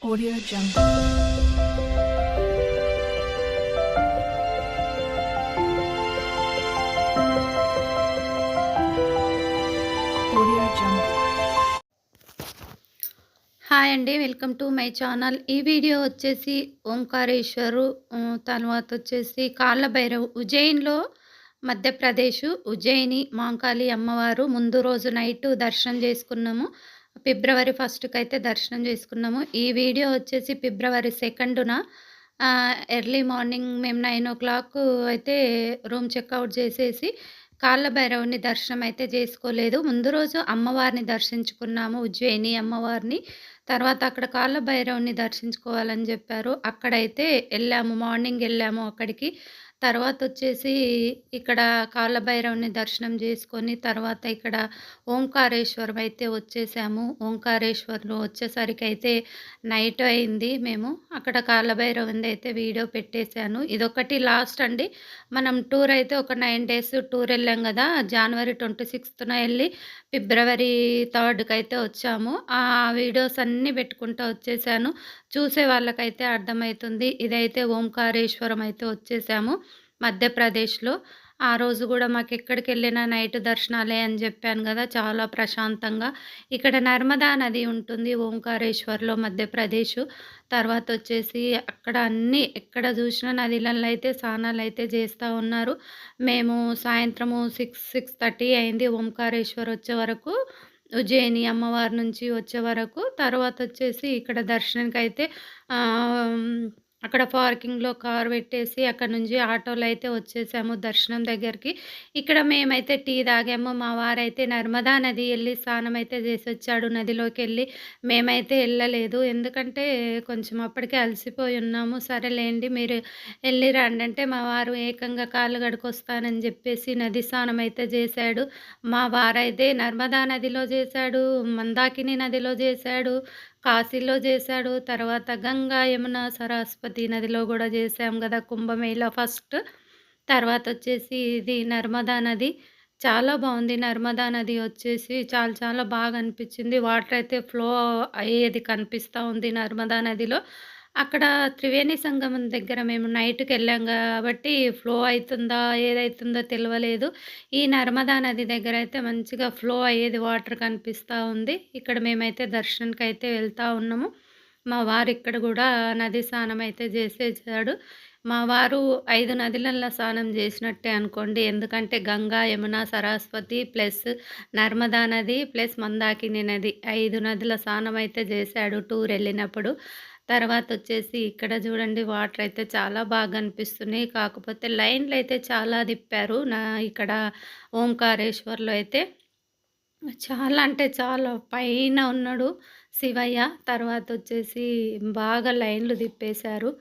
Audio Jungle. Audio Jungle. Hi అండి, welcome to my channel. ఈ video వచ్చేసి ఓంకారేశ్వరు, తర్వాత వచ్చేసి కాళ్ళభైరవ్, ఉజ్జయిన్లో, మధ్యప్రదేశ్ ఉజ్జయిని మాంకాళి అమ్మవారు. ముందు రోజు నైట్ దర్శనం చేసుకున్నాము. ఫిబ్రవరి 1కి అయితే దర్శనం చేసుకున్నాము. ఈ వీడియో వచ్చేసి ఫిబ్రవరి 2న ఎర్లీ మార్నింగ్ మేము 9 అయితే రూమ్ చెక్అవుట్ చేసేసి కాళ్ళభైరవుని దర్శనం అయితే చేసుకోలేదు. ముందు రోజు అమ్మవారిని దర్శించుకున్నాము, ఉజ్జయిని అమ్మవారిని. తర్వాత అక్కడ కాళ్ళభైరవుని దర్శించుకోవాలని చెప్పారు. అక్కడైతే వెళ్ళాము, మార్నింగ్ వెళ్ళాము అక్కడికి. తర్వాత వచ్చేసి ఇక్కడ కాళ్ళభైరవుని దర్శనం చేసుకొని తర్వాత ఇక్కడ ఓంకారేశ్వరం అయితే వచ్చేసాము. ఓంకారేశ్వరంలో వచ్చేసరికి అయితే నైట్ అయింది. మేము అక్కడ కాళ్ళభైరవుని అయితే వీడియో పెట్టేశాను. ఇదొకటి లాస్ట్ అండి. మనం టూర్ అయితే ఒక 9 డేస్ టూర్ వెళ్ళాం కదా. జనవరి 26న వెళ్ళి ఫిబ్రవరి 3కి అయితే వచ్చాము. ఆ వీడియోస్ అన్నీ పెట్టుకుంటూ వచ్చేసాను. చూసే వాళ్ళకైతే అర్థమవుతుంది. ఇదైతే ఓంకారేశ్వరం అయితే వచ్చేసాము మధ్యప్రదేశ్లో. ఆ రోజు కూడా మాకు ఎక్కడికి వెళ్ళినా నైట్ దర్శనాలే అని చెప్పాను కదా, చాలా ప్రశాంతంగా. ఇక్కడ నర్మదా నది ఉంటుంది ఓంకారేశ్వర్లో, మధ్యప్రదేశ్. తర్వాత వచ్చేసి అక్కడ అన్నీ ఎక్కడ చూసినా నదిలలో అయితే స్నానాలు అయితే చేస్తూ ఉన్నారు. మేము సాయంత్రము 6:30 అయింది ఓంకారేశ్వర్ వచ్చే వరకు, ఉజ్జయిని అమ్మవారి నుంచి వచ్చే వరకు. తర్వాత వచ్చేసి ఇక్కడ దర్శనానికి అయితే అక్కడ పార్కింగ్లో కార్ పెట్టేసి అక్కడ నుంచి ఆటోలో అయితే వచ్చేసాము దర్శనం దగ్గరికి. ఇక్కడ మేమైతే టీ తాగాము. మా వారైతే నర్మదా నది వెళ్ళి స్నానం అయితే చేసి వచ్చాడు నదిలోకి వెళ్ళి. మేమైతే వెళ్ళలేదు, ఎందుకంటే కొంచెం అప్పటికే అలసిపోయి ఉన్నాము. సరేలేండి మీరు వెళ్ళి రండి అంటే మా వారు ఏకంగా కాళ్ళు కడుకొస్తానని చెప్పేసి నది స్నానం అయితే చేశాడు. మా వారైతే నర్మదా నదిలో చేశాడు, మందాకిని నదిలో చేశాడు, కాశీలో చేశాడు. తర్వాత గంగా, యమున, సరస్వతి నదిలో కూడా చేసాం కదా కుంభమేళ ఫస్ట్. తర్వాత వచ్చేసి ఇది నర్మదా నది. చాలా బాగుంది నర్మదా నది వచ్చేసి, చాలా చాలా బాగా అనిపించింది. వాటర్ అయితే ఫ్లో అయ్యేది కనిపిస్తూ ఉంది నర్మదా నదిలో. అక్కడ త్రివేణి సంగమం దగ్గర మేము నైట్కి వెళ్ళాం కాబట్టి ఫ్లో అవుతుందా ఏదైతుందో తెలియలేదు. ఈ నర్మదా నది దగ్గర అయితే మంచిగా ఫ్లో అయ్యేది వాటర్ కనిపిస్తూ ఉంది. ఇక్కడ మేమైతే దర్శనానికి అయితే వెళ్తూ ఉన్నాము. మా వారు ఇక్కడ కూడా నది స్నానం అయితే చేసేసాడు. మా వారు 5 నదులలో స్నానం చేసినట్టే అనుకోండి. ఎందుకంటే గంగా, యమున, సరస్వతి ప్లస్ నర్మదా నది ప్లస్ మందాకిని నది 5 నదుల స్నానం అయితే చేశాడు టూర్ వెళ్ళినప్పుడు. తర్వాత వచ్చేసి ఇక్కడ చూడండి వాటర్ అయితే చాలా బాగా అనిపిస్తున్నాయి. కాకపోతే లైన్లు అయితే చాలా తిప్పారు. ఇక్కడ ఓంకారేశ్వర్లో అయితే చాలా అంటే చాలా పైన ఉన్నాడు శివయ్య. తర్వాత వచ్చేసి బాగా లైన్లు తిప్పేశారు.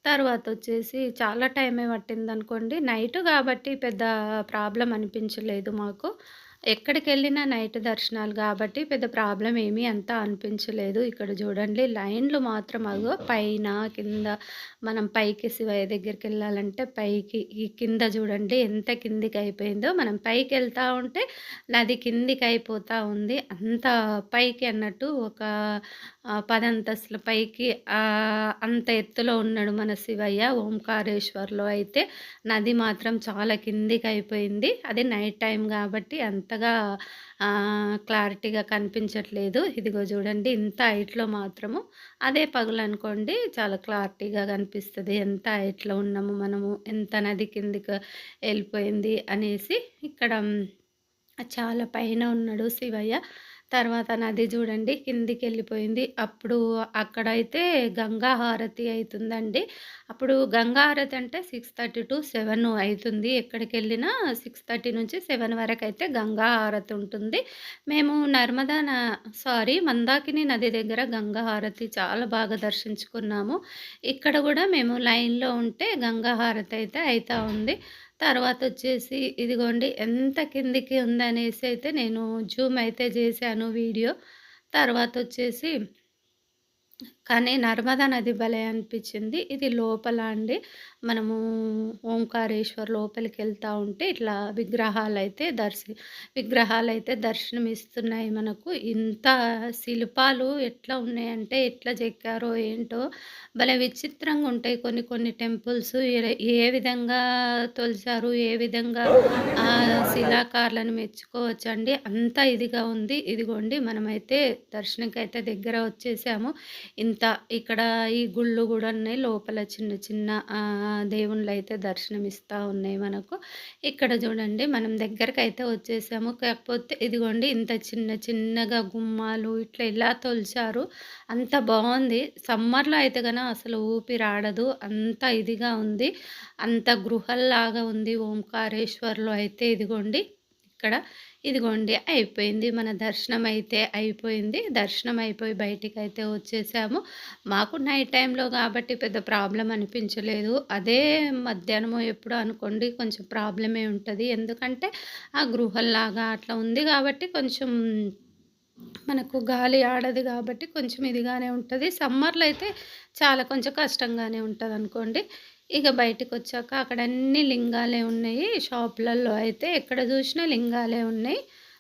తర్వాత వచ్చేసి చాలా టైమే పట్టిందనుకోండి. నైట్ కాబట్టి పెద్ద ప్రాబ్లం అనిపించలేదు మాకు. ఎక్కడికెళ్ళినా నైట్ దర్శనాలు కాబట్టి పెద్ద ప్రాబ్లం ఏమీ అంత అనిపించలేదు. ఇక్కడ చూడండి లైన్లు మాత్రం అగో పైన, కింద. మనం పైకి శివయ్య దగ్గరికెళ్ళాలంటే పైకి, ఈ కింద చూడండి ఎంత కిందికి అయిపోయిందో. మనం పైకెళ్తా ఉంటే నది కిందికి అయిపోతా ఉంది. అంత పైకి అన్నట్టు ఒక 10 అంతస్తుల పైకి అంత ఎత్తులో ఉన్నాడు మన శివయ్య ఓంకారేశ్వర్లో అయితే. నది మాత్రం చాలా కిందికి అయిపోయింది. అది నైట్ టైం కాబట్టి అంతగా క్లారిటీగా కనిపించట్లేదు. ఇదిగో చూడండి ఇంత హైట్‌లో మాత్రము. అదే పగలనుకోండి చాలా క్లారిటీగా కనిపిస్తది. ఎంత హైట్‌లో ఉన్నాము మనము, ఎంత నది కిందికి వెళ్ళిపోయింది అనేసి. ఇక్కడ చాలా పైన ఉన్నాడు శివయ్య. తర్వాత నది చూడండి కిందికెళ్ళిపోయింది. అప్పుడు అక్కడైతే గంగా హారతి అయితుందండి. అప్పుడు గంగా హారతి అంటే 6:30-7 అయితుంది. ఎక్కడికెళ్ళినా 6:30 నుంచి 7 వరకైతే గంగా హారతి ఉంటుంది. మేము మందాకిని నది దగ్గర గంగా హారతి చాలా బాగా దర్శించుకున్నాము. ఇక్కడ కూడా మేము లైన్‌లో ఉంటే గంగా హారతి అయితే అయితా ఉంది. తర్వాత వచ్చేసి ఇదిగోండి ఎంత కిందికి ఉందనేసి అయితే నేను జూమ్ అయితే చేశాను వీడియో. తర్వాత వచ్చేసి కానీ నర్మదా నది భలే అనిపించింది. ఇది లోపల అండి. మనము ఓంకారేశ్వర్ లోపలికెళ్తా ఉంటే ఇట్లా విగ్రహాలైతే దర్శనమిస్తున్నాయి మనకు. ఇంత శిల్పాలు ఎట్లా ఉన్నాయంటే, ఎట్లా చెక్కారో ఏంటో భలే విచిత్రంగా ఉంటాయి కొన్ని కొన్ని టెంపుల్స్. ఏ విధంగా తొలిచారు, ఏ విధంగా శిలాకారులను మెచ్చుకోవచ్చండి. అంత ఇదిగా ఉంది. ఇదిగోండి మనమైతే దర్శనంకైతే దగ్గర వచ్చేసాము. ఇక్కడ ఈ గుళ్ళు గూడా ఉన్నాయి. లోపల చిన్న చిన్న దేవుళ్ళైతే దర్శనమిస్తా ఉన్నాయి మనకు. ఇక్కడ చూడండి మనం దగ్గరకైతే వచ్చేసాము. కాకపోతే ఇదిగోండి ఇంత చిన్న చిన్నగా గుమ్మాలు ఇట్లా ఇలా తొలిచారు. అంత బావుంది. సమ్మర్‌లో అయితే అసలు ఊపిరాడదు. అంత ఇదిగా ఉంది. అంత గృహల్లాగా ఉంది ఓంకారేశ్వర్‌లో అయితే ఇదిగోండి. ఇదిగోండి అయిపోయింది. మన దర్శనం అయితే అయిపోయింది. దర్శనం అయిపోయి బయటికైతే వచ్చేసాము. మాకు నైట్ టైంలో కాబట్టి పెద్ద ప్రాబ్లమ్ అనిపించలేదు. అదే మధ్యాహ్నమో ఎప్పుడో అనుకోండి కొంచెం ప్రాబ్లమే ఉంటది. ఎందుకంటే ఆ గృహల్లాగా అట్లా ఉంది కాబట్టి కొంచెం మనకు గాలి ఆడదు కాబట్టి కొంచెం ఇదిగానే ఉంటది. సమ్మర్‌లో అయితే చాలా కొంచెం కష్టంగానే ఉంటదనుకోండి. ఇక బయటికొచ్చాక అక్కడ అన్ని లింగాలే ఉన్నాయి. షాపులలో అయితే ఎక్కడ చూసినా లింగాలే ఉన్నాయి.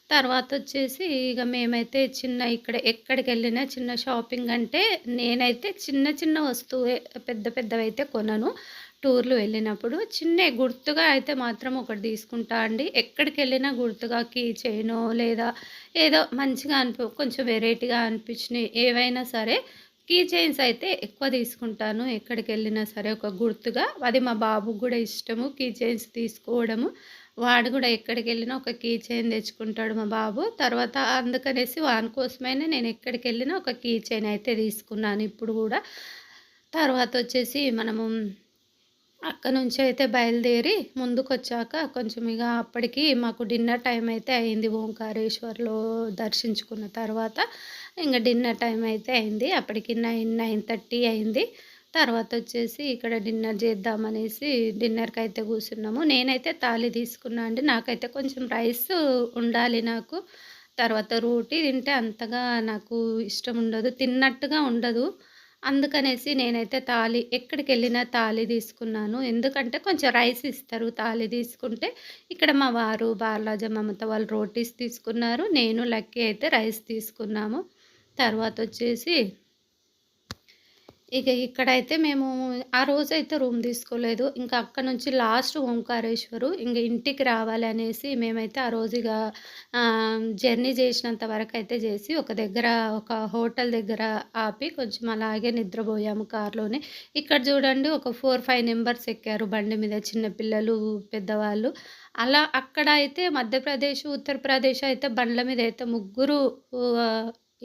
తర్వాతొచ్చేసి ఇక మేమైతే ఎక్కడికెళ్ళినా చిన్న షాపింగ్ అంటే నేనైతే చిన్న చిన్న వస్తువే పెద్ద పెద్దవైతే కొనను. టూర్‌లు వెళ్ళినప్పుడు చిన్నయి గుర్తుగా అయితే మాత్రం ఒకటి తీసుకుంటా అండి. ఎక్కడికెళ్ళినా గుర్తుగా కీ చైనో లేదా ఏదో మంచిగా కొంచెం వెరైటీగా అనిపించినయి ఏవైనా సరే కీ చైన్స్ అయితే ఎక్కువ తీసుకుంటాను. ఎక్కడికెళ్ళినా సరే ఒక గుర్తుగా. అది మా బాబుకి గూడా ఇష్టము కీ చైన్స్ తీసుకోవడము. వాడు గూడా ఎక్కడికెళ్ళినా ఒక కీ చైన్ తెచ్చుకుంటాడు మా బాబు. తర్వాత అందుకనేసి వాని కోసమైనా నేను ఎక్కడికెళ్ళినా ఒక కీ చైన్ అయితే తీసుకున్నాను ఇప్పుడు గూడా. తర్వాతొచ్చేసి మనము అక్కడి నుంచి అయితే బయలుదేరి ముందుకొచ్చాక కొంచెం అప్పటికి మాకు డిన్నర్ టైం అయితే అయింది. ఓంకారేశ్వర్‌లో దర్శించుకున్న తర్వాత డిన్నర్ టైం అయితే అయింది. అప్పటికి 9:30 అయింది. తర్వాతొచ్చేసి ఇక్కడ డిన్నర్ చేద్దామనేసి డిన్నర్‌కైతే కూర్చున్నాము. నేనైతే తాళి తీసుకున్నా అండి. నాకైతే కొంచెం రైస్ ఉండాలి నాకు. తర్వాత రోటీ తింటే అంతగా నాకు ఇష్టం ఉండదు. తిన్నట్టుగా ఉండదు. అందుకనేసి నేనైతే ఎక్కడికెళ్ళినా తాళి తీసుకున్నాను. ఎందుకంటే కొంచెం రైస్ ఇస్తారు తాళి తీసుకుంటే. ఇక్కడ మా వారు, బాలాజ, మమత వాళ్ళు రోటీస్ తీసుకున్నారు. నేను, లక్కీ అయితే రైస్ తీసుకున్నాము. తర్వాతొచ్చేసి ఇక్కడైతే మేము ఆ రోజైతే రూమ్ తీసుకోలేదు. ఇంకా అక్కడి నుంచి లాస్ట్ ఓంకారేశ్వరు. ఇంటికి రావాలి అనేసి మేమైతే ఆ రోజు జర్నీ చేసినంత వరకైతే చేసి ఒక హోటల్ దగ్గర ఆపి కొంచెం అలాగే నిద్రపోయాము కార్‌లోనే. ఇక్కడ చూడండి ఒక 4, 5 నంబర్స్ ఎక్కారు బండి మీద చిన్న పిల్లలు, పెద్దవాళ్ళు. అలా అక్కడ అయితే మధ్యప్రదేశ్, ఉత్తరప్రదేశ్ అయితే బండ్ల మీద అయితే ముగ్గురు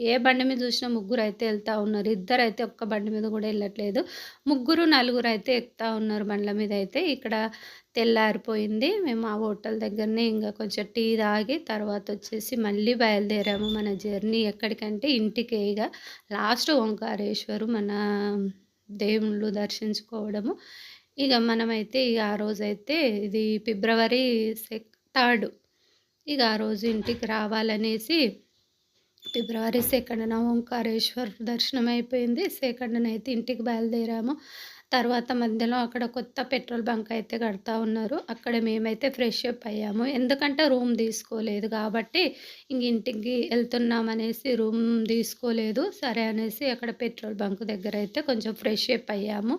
ఏ బండి మీద చూసినా ముగ్గురైతే ఎళ్తా ఉన్నారు. ఇద్దరైతే ఒక్క బండి మీద గూడా ఎళ్ళట్లేదు. ముగ్గురు, నలుగురైతే ఎక్కుతా ఉన్నారు బండ్ల మీదయితే. ఇక్కడ తెల్లారిపోయింది. మేము ఆ హోటల్ దగ్గరనే కొంచెం టీ తాగి తర్వాతొచ్చేసి మళ్ళీ బయలుదేరాము. మన జర్నీ ఎక్కడికంటే ఇంటికే లాస్ట్ ఓంకారేశ్వరు మన దేవుళ్ళు దర్శించుకోవడము. మనమైతే ఆ రోజైతే ఇది ఫిబ్రవరి 3 ఆ రోజు ఇంటికి రావాలనేసి ఫిబ్రవరి 2న ఓంకారేశ్వర్ దర్శనం అయిపోయింది. 2నైతే ఇంటికి బయలుదేరాము. తర్వాత మధ్యలో అక్కడ కొత్త పెట్రోల్ బంక్ అయితే కడతా ఉన్నారు. అక్కడ మేమైతే ఫ్రెష్ అప్ అయ్యాము. ఎందుకంటే రూమ్ తీసుకోలేదు కాబట్టి ఇంటికి వెళ్తున్నామనేసి రూమ్ తీసుకోలేదు. సరే అనేసి అక్కడ పెట్రోల్ బంక్ దగ్గర అయితే కొంచెం ఫ్రెష్ అప్ అయ్యాము.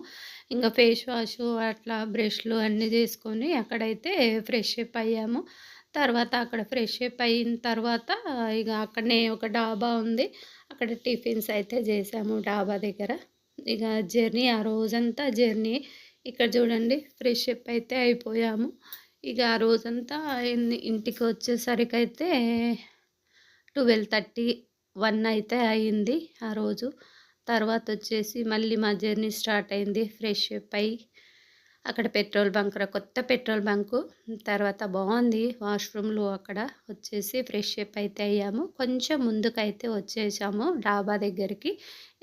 ఫేస్ వాషు అట్లా బ్రష్‌లు అన్నీ చేసుకొని అక్కడైతే ఫ్రెష్ అప్ అయ్యాము. తర్వాత అక్కడ ఫ్రెష్ అప్ అయిన తర్వాత అక్కడనే ఒక డాబా ఉంది. అక్కడ టిఫిన్స్ అయితే చేసాము డాబా దగ్గర. ఆ రోజంతా జర్నీ. ఇక్కడ చూడండి ఫ్రెష్ అప్ అయితే అయిపోయాము. ఆ రోజంతా ఇంటికి వచ్చేసరికైతే 12:30, 1 అయితే అయింది ఆ రోజు. తర్వాతొచ్చేసి మళ్ళీ మా జర్నీ స్టార్ట్ అయింది. ఫ్రెష్ అప్ అయ్యి అక్కడ కొత్త పెట్రోల్ బంకు. తర్వాత బావుంది వాష్‌రూమ్‌లు అక్కడ వచ్చేసి ఫ్రెష్ అప్ అయితే అయ్యాము. కొంచెం ముందుకైతే వచ్చేసాము డాబా దగ్గరికి.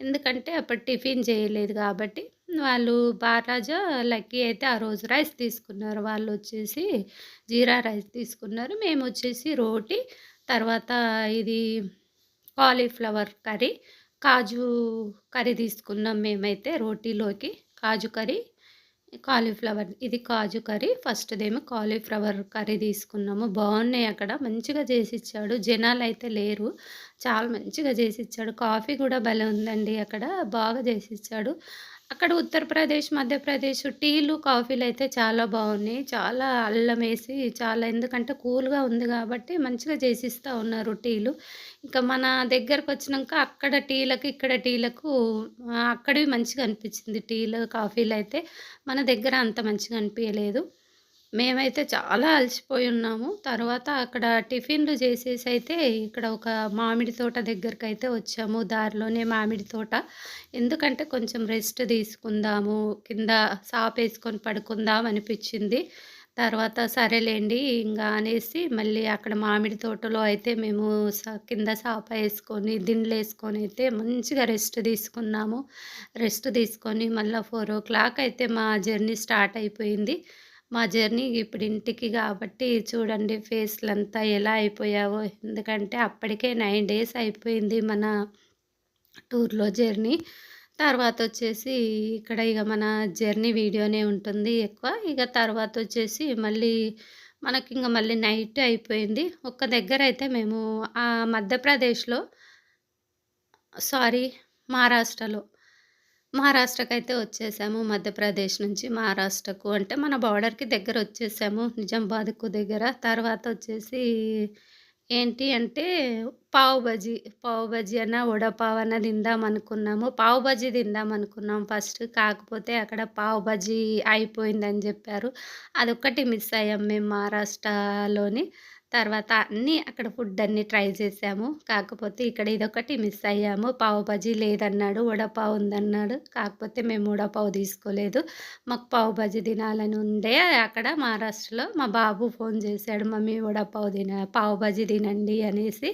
ఎందుకంటే అప్పుడు టిఫిన్ చేయలేదు కాబట్టి వాళ్ళు బారాజా, లక్కీ అయితే ఆ రోజు రైస్ తీసుకున్నారు. వాళ్ళొచ్చేసి జీరా రైస్ తీసుకున్నారు. మేమొచ్చేసి రోటీ, తర్వాత ఇది కాలీఫ్లవర్ కర్రీ, కాజు కర్రీ తీసుకున్నాం మేమైతే రోటీలోకి. కాజు కర్రీ, కాలీఫ్లవర్. ఇది కాజు కర్రీ. ఫస్ట్‌దేమో కాలీఫ్లవర్ కర్రీ తీసుకున్నాము. బావున్నాయి అక్కడ. మంచిగా చేసిచ్చాడు. జనాలైతే లేరు. చాలా మంచిగా చేసిచ్చాడు. కాఫీ కూడా భలే ఉందండి అక్కడ. బాగా చేసిచ్చాడు. అక్కడ ఉత్తరప్రదేశ్, మధ్యప్రదేశ్ టీలు, కాఫీలయితే చాలా బావున్నాయి. చాలా అల్లమేసి చాలా ఎందుకంటే కూల్‌గా ఉంది గాబట్టి మంచిగా చేసిస్తా ఉన్నారు టీలు. ఇంకా మన దగ్గరకొచ్చినంక అక్కడ టీలకు, ఇక్కడ టీలకు అక్కడివి మంచిగా అనిపిచ్చింది టీలు, కాఫీలయితే. మన దగ్గర అంత మంచిగా అనిపియలేదు. మేమైతే చాలా అలసిపోయున్నాము. తర్వాత అక్కడ టిఫిన్‌లు చేసేసైతే ఇక్కడ ఒక మామిడి తోట దగ్గరకైతే వచ్చాము. దారిలోనే మామిడి తోట. ఎందుకంటే కొంచెం రెస్ట్ తీసుకుందాము, కింద సాపేసుకొని పడుకుందాం అనిపిచ్చింది. తర్వాత సరేలెండి ఇంగా అనేసి మళ్ళీ అక్కడ మామిడి తోటలో అయితే మేము కింద సాప యేసుకొని, దిండ్లేసుకొనైతే మంచిగా రెస్ట్ తీసుకున్నాము. రెస్ట్ తీసుకొని మళ్ళా 4:00 అయితే మా జర్నీ స్టార్ట్ అయిపోయింది. మా జర్నీ ఇప్పుడు ఇంటికి గాబట్టి చూడండి ఫేస్‌లంతా ఎలా అయిపోయావో. ఎందుకంటే అప్పటికే 9 డేస్ అయిపోయింది మన టూర్‌లో జర్నీ. తర్వాతొచ్చేసి ఇక్కడ ఇగ మన జర్నీ వీడియోనే ఉంటుంది ఎక్కువ. ఇగ తర్వాతొచ్చేసి మళ్ళీ మనకింక మళ్ళీ నైట్ అయిపోయింది. ఒక్క దగ్గరైతే మేము మధ్యప్రదేశ్‌లో సారీ మహారాష్ట్రలో. మహారాష్ట్రకైతే వచ్చేసాము. మధ్యప్రదేశ్ నుంచి మహారాష్ట్రకు అంటే మన బోర్డర్‌కి దగ్గరొచ్చేసాము. నిజామాబాద్‌కు దగ్గర. తర్వాతొచ్చేసి ఏంటి అంటే పావు బజ్జీ. పావు బజ్జీ వడపావ్ తిందామనుకున్నాము. పావు బజ్జీ తిందామనుకున్నాం ఫస్ట్. కాకపోతే అక్కడ పావు బజ్జీ అయిపోయిందని జెప్పారు. అదొక్కటి మిస్ అయ్యాం మేము మహారాష్ట్రలోని. తర్వాత అన్నీ అక్కడ ఫుడ్ అన్నీ ట్రై చేసాము. కాకపోతే ఇక్కడ ఇదొకటి మిస్ అయ్యాము. పావు బజ్జీ లేదన్నాడు. వడపావ్ ఉందన్నాడు. కాకపోతే మేము వడపావ్ తీసుకోలేదు. మాకు పావు బజ్జీ తినాలని ఉండే అక్కడ మహారాష్ట్రలో. మా బాబు ఫోన్ చేశాడు. మమ్మీ పావు బజ్జీ తినండి అనేసి.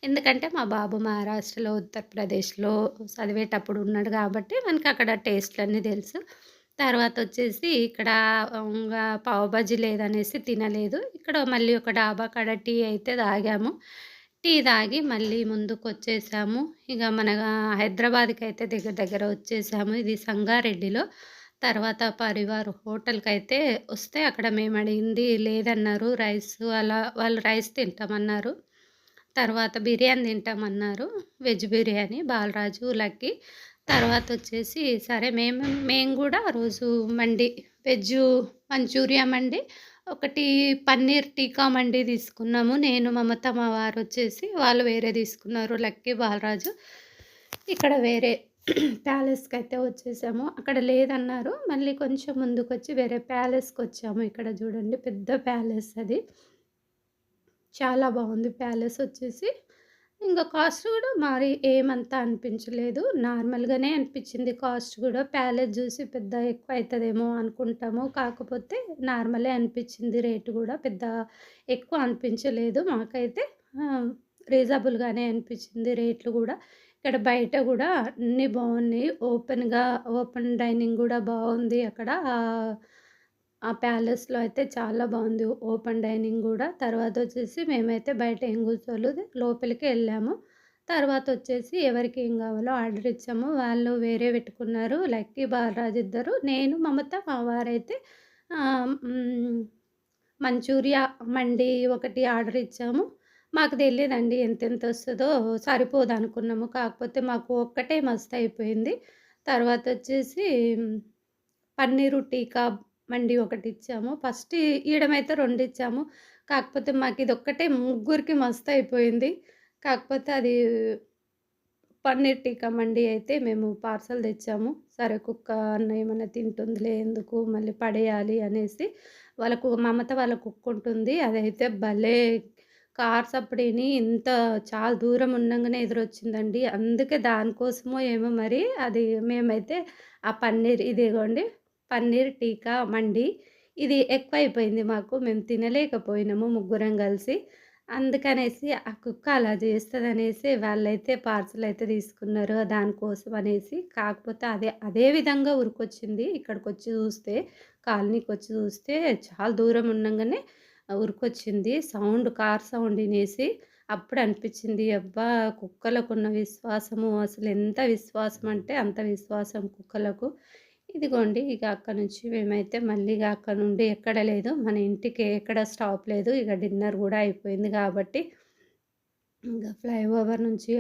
ఎందుకంటే మా బాబు మహారాష్ట్రలో, ఉత్తరప్రదేశ్‌లో చదివేటప్పుడు ఉన్నాడు కాబట్టి మనకి అక్కడ టేస్ట్‌లన్నీ తెలుసు. తర్వాతొచ్చేసి ఇక్కడ పావు బజ్జీ లేదనేసి తినలేదు. ఇక్కడ మళ్ళీ ఒక డాబా కాడ టీ అయితే తాగాము. టీ తాగి మళ్ళీ ముందుకొచ్చేసాము. ఇగ మన హైదరాబాద్‌కైతే దగ్గర దగ్గర వచ్చేసాము. ఇది సంగారెడ్డిలో. తర్వాత పరివార్ హోటల్‌కైతే వస్తే అక్కడ మేము అడిగింది లేదన్నారు. వాళ్ళు రైస్ తింటామన్నారు. తర్వాత బిర్యానీ తింటామన్నారు. Veg biryani Balaraju, lucky. తర్వాతొచ్చేసి సరే మేము గూడా ఆ రోజు వెజ్జు మంచూరియా మండి, ఒకటి పన్నీర్ టీకా మండి తీసుకున్నాము. నేను, మమత మా వారొచ్చేసి వాళ్ళు వేరే తీసుకున్నారు. లక్కీ, బాలరాజు. ఇక్కడ వేరే ప్యాలెస్‌కైతే వచ్చేసాము. అక్కడ లేదన్నారు. మళ్ళీ కొంచెం ముందుకొచ్చి వేరే ప్యాలెస్‌కొచ్చాము. ఇక్కడ చూడండి పెద్ద ప్యాలెస్ అది. చాలా బావుంది ప్యాలెసొచ్చేసి. ఇంక కాస్ట్ గూడా మరి ఏమంత అనిపించలేదు. నార్మల్‌గానే అనిపిచ్చింది కాస్ట్ గూడా. ప్యాలెస్ జూసి పెద్ద ఎక్కువైతదేమో అనుకుంటాము. కాకపోతే నార్మలే అనిపిచ్చింది రేటు గూడా. పెద్ద ఎక్కువ అనిపించలేదు మాకైతే. రీజనబుల్‌గానే అనిపిచ్చింది రేట్లు గూడా. ఇక్కడ బయట గూడా అన్నీ బావున్నాయి. ఓపెన్ డైనింగ్ గూడా బావుంది అక్కడ. ఆ ప్యాలెస్‌లో అయితే చాలా బావుంది. ఓపెన్ డైనింగ్ గూడా. తర్వాతొచ్చేసి మేమైతే బయట ఏం కూర్చోలేదు. లోపలికే ఎళ్ళాము. తర్వాతొచ్చేసి ఎవరికి ఏం కావాలో ఆర్డర్ ఇచ్చాము. వాళ్ళు వేరే పెట్టుకున్నారు. లక్కీ, బాలరాజు ఇద్దరు. నేను, మమత మా వారైతే మంచూరియా మండి ఒకటి ఆర్డర్ ఇచ్చాము. మాకు తెలీదండి ఎంతెంతొస్తదో సరిపోదనుకున్నాము. కాకపోతే మాకు ఒక్కటే మస్తయిపోయింది. తర్వాతొచ్చేసి పన్నీరు టీకా మండి ఒకటిచ్చాము. ఫస్ట్ ఈడమైతే 2 ఇచ్చాము. కాకపోతే మాకిదొక్కటే ముగ్గురికి మస్తయిపోయింది. కాకపోతే అది పన్నీర్ టీకా మండి అయితే మేము పార్సెల్ తెచ్చాము. సరే కుక్క అన్న ఏమన్నా తింటుందిలే ఎందుకు మళ్ళీ పడేయాలి అనేసి. మమత వాళ్ళ కుక్కుంటుంది. అదైతే భలే కార్ సప్పుడిని చాలా దూరం ఉండంగానే ఎదురొచ్చిందండి. అందుకే దానికోసమో ఏమో మరి అది మేమైతే ఆ ఇదిగోండి పన్నీర్ టీకా మండి. ఇది ఎక్కువైపోయింది మాకు. మేము తినలేకపోయినాము ముగ్గురం కలిసి. అందుకనేసి ఆ కుక్క అలా చేస్తదనేసి వాళ్ళైతే పార్సెల్ అయితే తీసుకున్నారు దానికోసం అనేసి. కాకపోతే అదే విధంగా ఉరికొచ్చింది. ఇక్కడికొచ్చి చూస్తే కాలనీకొచ్చి చూస్తే చాలా దూరం ఉండంగానే ఉరికొచ్చింది. Car sound ఇనేసి. అప్పుడు అనిపించింది అబ్బా! కుక్కలకున్న విశ్వాసము అసలెంత విశ్వాసం అంటే అంత విశ్వాసం కుక్కలకు. ఇదిగోండి ఇక అక్కడి నుంచి మేమైతే మళ్ళీ ఇగ అక్కడ నుండి ఎక్కడ లేదు. మన ఇంటికి ఎక్కడ స్టాప్ లేదు. ఇక డిన్నర్ గూడా అయిపోయింది గాబట్టి, ఇంగ ఫ్లైఓవర్ నుంచి